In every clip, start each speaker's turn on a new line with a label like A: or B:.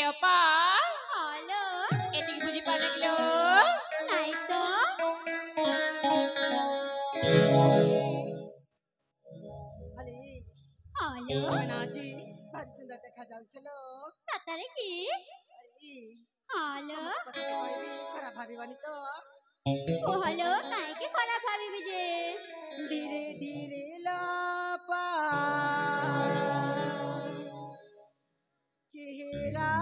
A: oppa.
B: Halo.
A: Eting puji panik lo.
B: না তো।
C: আরে
B: হ্যালো।
C: নাজি ভাই সুন্দর দেখা যাচ্ছিল
B: সাতারে কি?
C: আরে
B: হ্যালো।
C: কথা কইবি খারাপ ভাবিবানি তো
B: ও হ্যালো কাইকে খারাপ ভাবিবি যে?
C: ধীরে ধীরে লাপা চেহারা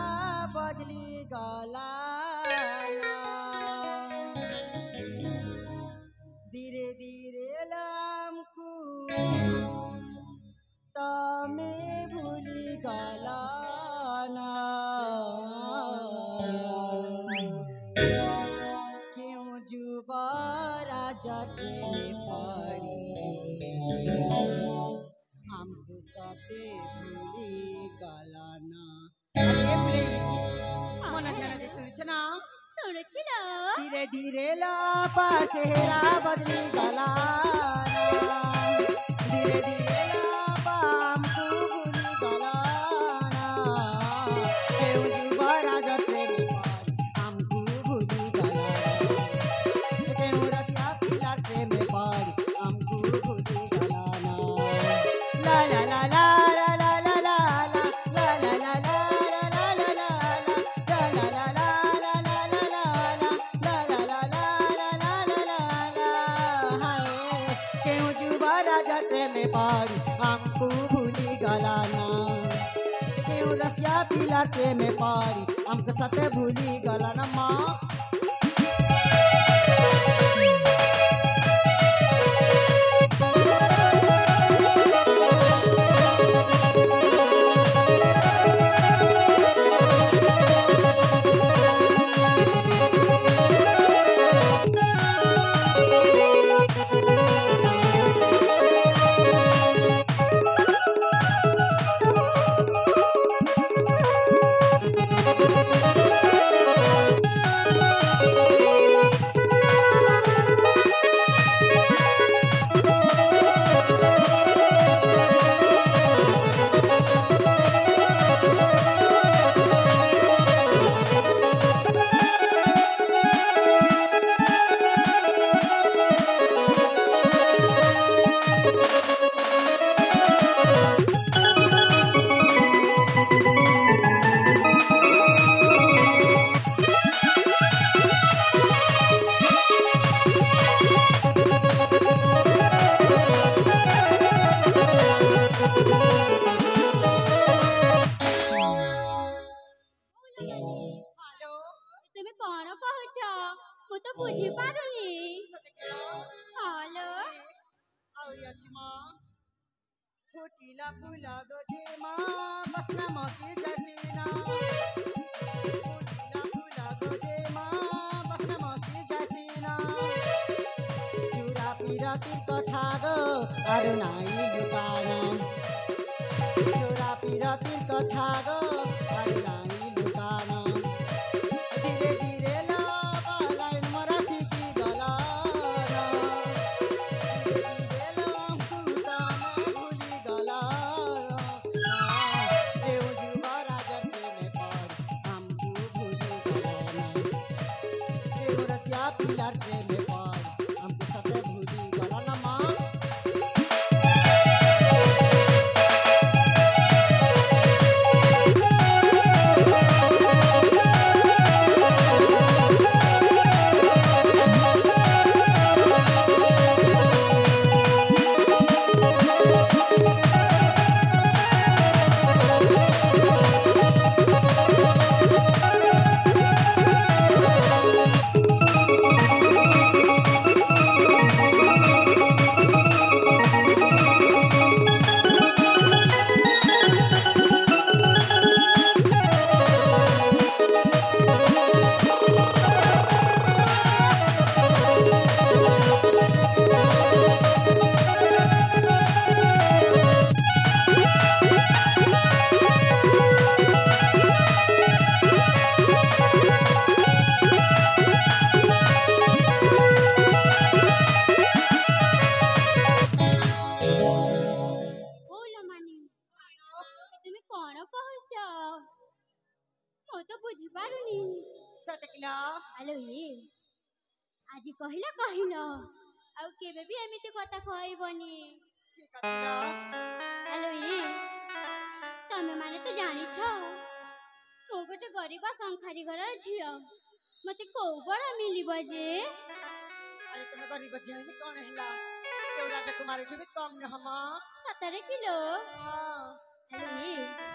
C: বদলি গলা ধীরে ধীরে লামকু तमे भूली गलाना क्यों जुबारा जाते पड़ी हमको साथे भूली गलाना अरे प्लीज मन जाना दे सुनछना
B: শুনেছিল?
C: धीरे धीरे लापा चेहरा बदली गलाना धीरे धीरे लापा हमको भूली गलाना क्यों जुबारा जाते में पारी हमको भूली गलाना क्यों रसिया पिलार प्रेम में पारी हमको भूली गलाना ला ला ला ला ला ला ला ला ला ला ला ला में पारी हमको भूली गलाना क्यों रसिया पिला के में पारी हमको सते भूली गलाना माँ
B: তুমি কোন কହୁଛ? ମୁଁ ତ ବୁଝି ପାରୁନି। ହ୍ୟାଲୋ।
C: आउयाची माँ फुटीला फुला गोजे माँ बसना मौके जसीना फुटीला फुला गोजे माँ बसना मौके जसीना चूरा पीरा तीर कथा गो आरु नाई लुकाना चूरा पीरा तीर कथा गो आरु नाई लुकाना धीरे धीरे लावा लाइन मरा सीखी गलाना पिलार प्रेम में पार हमको सते भूली गलाना माँ
B: तो बुझी पारुनी
C: सत किलो
B: हेलो ये आज कहिला आउ केबे भी एमिति कथा कहबनी
C: ठीक अछि लो
B: हेलो ये तमे माने तो जानी छ मो गोटे गरीब संखारी घर झियो मते को बड़ा मिलिबो जे
C: अरे तुम गरीब झियो कोन हिला केउ राजकुमारी भी कम न हम
B: 17 किलो
C: हां
B: हेलो ये